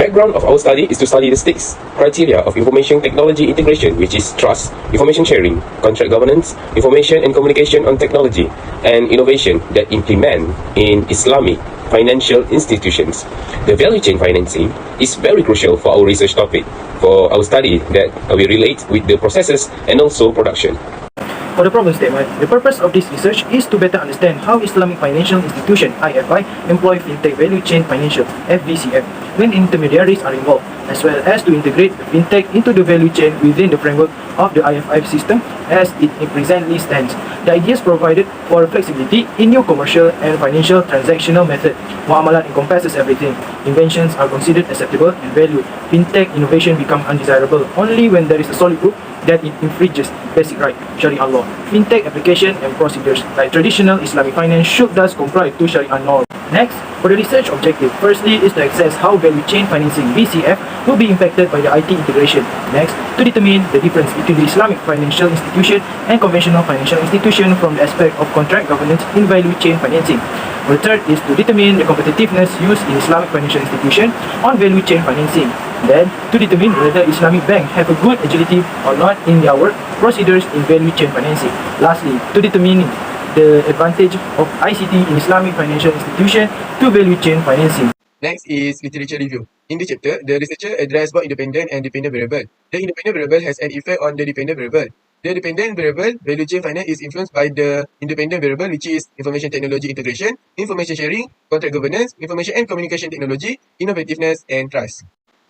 background of our study is to study the 6 criteria of information technology integration, which is trust, information sharing, contract governance, information and communication on technology, and innovation that implement in Islamic financial institutions. The value chain financing is very crucial for our research topic, for our study that we relate with the processes and also production. For the problem statement, the purpose of this research is to better understand how Islamic financial institution (IFI) employ fintech value chain financial (FVCF) when intermediaries are involved, as well as to integrate the fintech into the value chain within the framework of the IFI system as it presently stands. The ideas provided for flexibility in new commercial and financial transactional method. Muamalat encompasses everything. Inventions are considered acceptable and valued. Fintech innovation become undesirable only when there is a solid proof that it infringes basic right, Sharia law. Fintech application and procedures like traditional Islamic finance should thus comply to Sharia norms. Next, for the research objective, firstly is to assess how value chain financing (VCF) will be impacted by the IT integration. Next, to determine the difference between the Islamic financial institution and conventional financial institution from the aspect of contract governance in value chain financing. The third is to determine the competitiveness used in Islamic financial institution on value chain financing. Then, to determine whether Islamic bank have a good agility or not in their work procedures in value chain financing. Lastly, to determine the advantage of ICT in Islamic financial institution to value chain financing. Next is literature review. In this chapter, the researcher addressed both independent and dependent variable. The independent variable has an effect on the dependent variable. The dependent variable, value chain finance, is influenced by the independent variable, which is information technology integration, information sharing, contract governance, information and communication technology, innovativeness, and trust.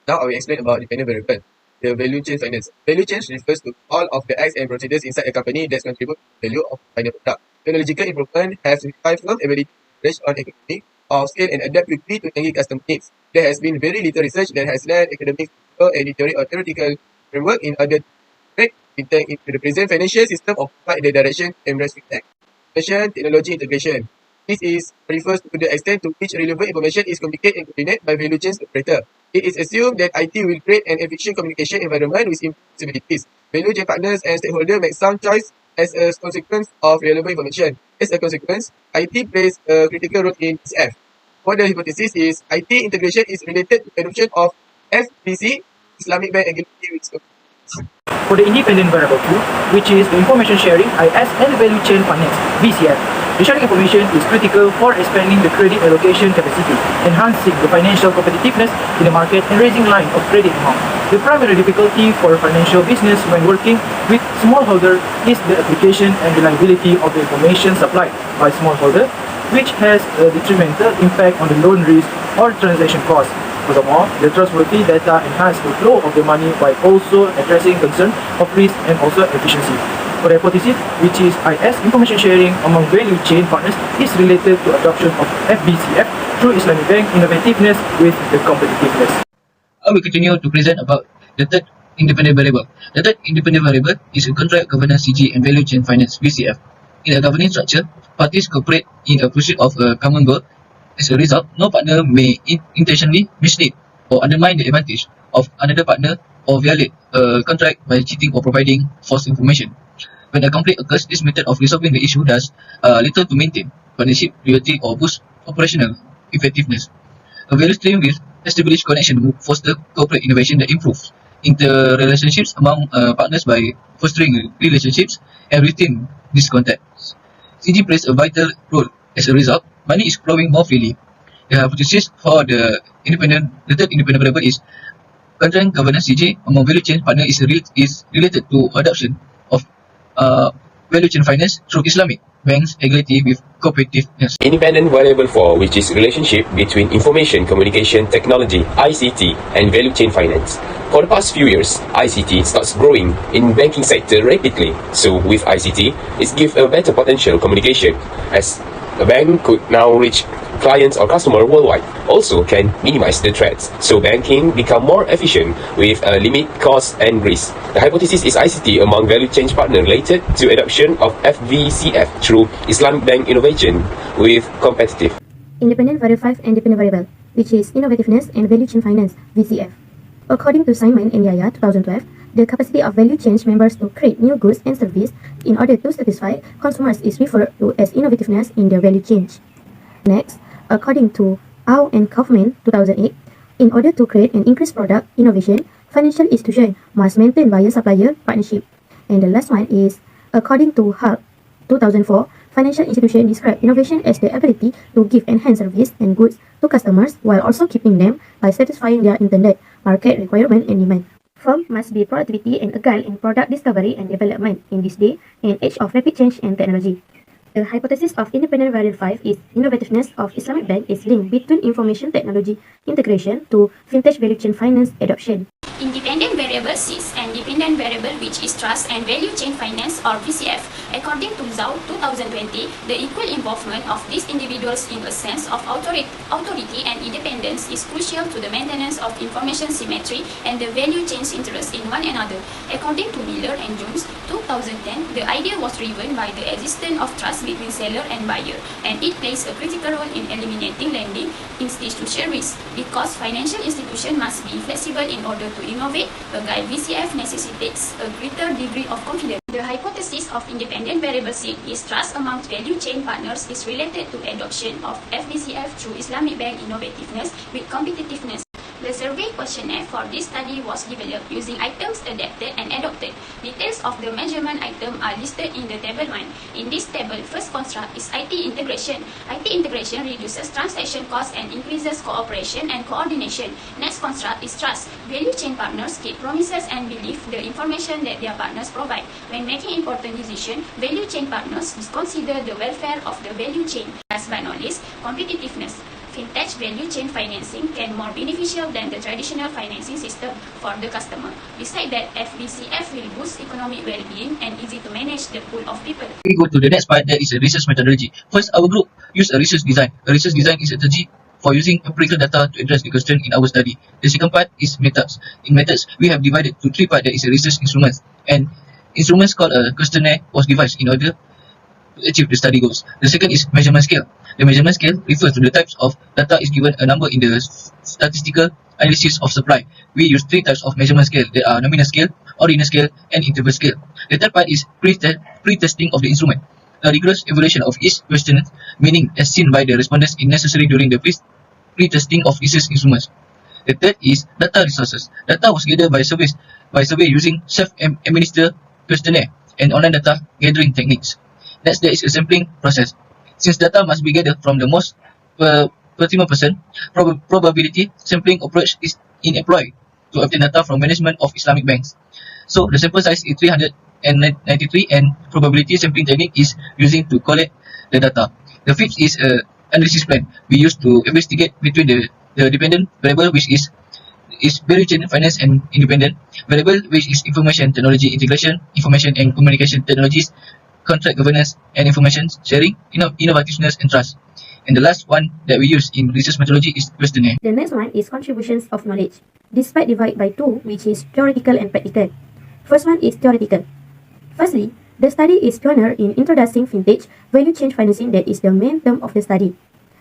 Now I will explain about dependent variable. The value chain finance. Value chain refers to all of the acts and procedures inside a company that contribute to the value of final product. Technological improvement has required firm ability to leverage on economy of scale and adapt quickly to changing customer needs. There has been very little research that has led academics to any theory or theoretical framework in order to break fintech into the present financial system or provide the direction and embrace fintech. Information technology integration. This refers to the extent to which relevant information is communicated and coordinated by value chain operator. It is assumed that IT will create an efficient communication environment with possibilities. Value chain partners and stakeholders make sound choice as a consequence of relevant information. As a consequence, IT plays a critical role in VCF. What the hypothesis is, IT integration is related to the adoption of FBC, Islamic Bank Agility with For the independent variable 2, which is the information sharing (IS) and the value chain finance (VCF), the sharing information is critical for expanding the credit allocation capacity, enhancing the financial competitiveness in the market, and raising line of credit amount. The primary difficulty for financial business when working with smallholder is the application and reliability of the information supplied by smallholder, which has a detrimental impact on the loan risk or transaction cost. Furthermore, the trustworthy data enhance the flow of the money while also addressing concern of risk and also efficiency. For the hypothesis, which is IS, information sharing among value chain partners is related to adoption of FBCF through Islamic Bank innovativeness with the competitiveness. I will continue to present about the third independent variable. The third independent variable is a contract governance CG and value chain finance VCF. In a governing structure, parties cooperate in a pursuit of a common goal. As a result, no partner may intentionally mislead or undermine the advantage of another partner or violate a contract by cheating or providing false information. When a conflict occurs, this method of resolving the issue does little to maintain partnership reality or boost operational effectiveness. A value stream will establish connection to foster corporate innovation that improves interrelationships among partners by fostering relationships and retain these contacts. CG plays a vital role. As a result, money is flowing more freely. The hypothesis for the third independent variable is contract governance CG among value chain partner is related to adoption of value chain finance through Islamic banks agility with cooperativeness. Independent variable 4, which is relationship between information communication technology (ICT) and value chain finance. For the past few years, ICT starts growing in banking sector rapidly. So with ICT, it gives a better potential communication, as a bank could now reach clients or customer worldwide. Also can minimize the threats, so banking become more efficient with limit cost and risk. The hypothesis is ICT among value chain partner related to adoption of FVCF through Islamic bank innovation with competitive. Independent variable 5 and dependent variable, which is innovativeness and value chain finance (VCF). According to Simon and Yaya 2012, the capacity of value chain members to create new goods and services in order to satisfy consumers is referred to as innovativeness in their value chain. Next, according to Au and Kaufman 2008, In order to create and increase product innovation, financial institution must maintain buyer-supplier partnership. And the last one is, according to HARP 2004, financial institutions describe innovation as the ability to give enhanced service and goods to customers while also keeping them by satisfying their intended market requirement and demand. Firm must be productivity and agile in product discovery and development in this day and age of rapid change and technology. The hypothesis of independent variable 5 is innovativeness of Islamic Bank is linked between information technology integration to fintech value chain finance adoption. Independent variable 6 and dependent variable, which is trust and value chain finance or VCF. According to Zhao 2020, the equal involvement of these individuals in a sense of authority and independence is crucial to the maintenance of information symmetry and the value chain's interest in one another. According to Miller and Jones 2010, the idea was driven by the existence of trust between seller and buyer, and it plays a critical role in eliminating lending institution risk because financial institutions must be flexible in order to innovate. A guide VCF necessitates a greater degree of confidence. The hypothesis of independent variable seed is trust among value chain partners is related to adoption of FVCF through Islamic Bank innovativeness with competitiveness. The survey questionnaire for this study was developed using items adapted and adopted. Details of the measurement item are listed in the table 1. In this table, first construct is IT integration. IT integration reduces transaction costs and increases cooperation and coordination. Next construct is trust. Value chain partners keep promises and believe the information that their partners provide. When making important decisions, value chain partners consider the welfare of the value chain. Last but not least, competitiveness. Fintech value chain financing can more beneficial than the traditional financing system for the customer. Besides that, FVCF will boost economic well-being and easy to manage the pool of people. We go to the next part, that is a research methodology. First, our group used a research design. A research design is a strategy for using empirical data to address the question in our study. The second part is methods. In methods, we have divided to three parts. That is a research instruments. And instruments called a questionnaire was devised in order to achieve the study goals. The second is measurement scale. The measurement scale refers to the types of data is given a number in the statistical analysis of supply. We use three types of measurement scale. There are nominal scale, ordinal scale, and interval scale. The third part is pre-testing of the instrument. A rigorous evaluation of each question, meaning as seen by the respondents, is necessary during the pre-testing of research instruments. The third is data resources. Data was gathered by survey using self-administered questionnaire and online data gathering techniques. Next, there is a sampling process. Since data must be gathered from the most pertinent person, probability sampling approach is employed to obtain data from management of Islamic banks. So the sample size is 393 and probability sampling technique is using to collect the data. The fifth is analysis plan. We use to investigate between the dependent variable, which is value chain finance, and independent variable, which is information technology integration, information and communication technologies, contract governance, and information sharing, innovativeness, and trust. And the last one that we use in research methodology is questionnaire. The next one is contributions of knowledge. Despite divide by 2, which is theoretical and practical. First one is theoretical. Firstly, the study is pioneer in introducing fintech value chain financing, that is the main term of the study.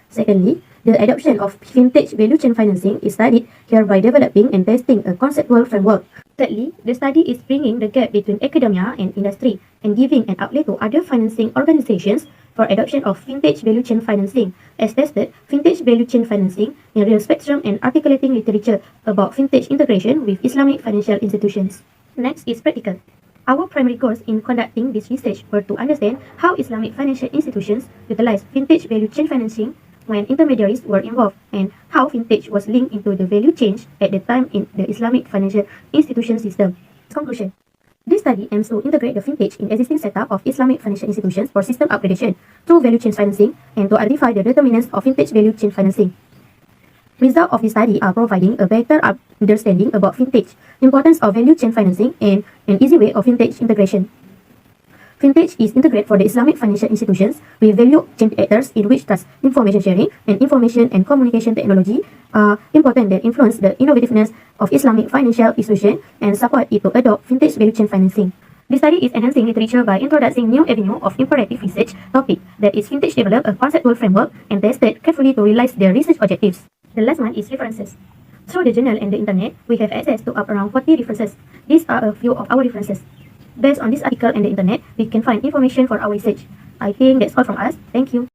Secondly, the adoption of fintech value chain financing is studied here by developing and testing a conceptual framework. Thirdly, the study is bringing the gap between academia and industry and giving an outlet to other financing organizations for adoption of fintech value chain financing. As tested, fintech value chain financing in real spectrum and articulating literature about fintech integration with Islamic financial institutions. Next is practical. Our primary goals in conducting this research were to understand how Islamic financial institutions utilize fintech value chain financing when intermediaries were involved, and how fintech was linked into the value chain at the time in the Islamic financial institution system. Conclusion. This study aims to integrate the fintech in existing setup of Islamic financial institutions for system upgradation through value chain financing and to identify the determinants of fintech value chain financing. Results of this study are providing a better understanding about fintech, importance of value chain financing, and an easy way of fintech integration. Fintech is integrated for the Islamic financial institutions with value chain actors in which trust, information sharing, and information and communication technology are important that influence the innovativeness of Islamic financial institutions and support it to adopt fintech value chain financing. This study is enhancing literature by introducing new avenue of imperative research topic, that is fintech develop a conceptual framework and tested carefully to realize their research objectives. The last one is references. Through the journal and the internet, we have access to up around 40 references. These are a few of our references. Based on this article and the internet, we can find information for our research. I think that's all from us. Thank you.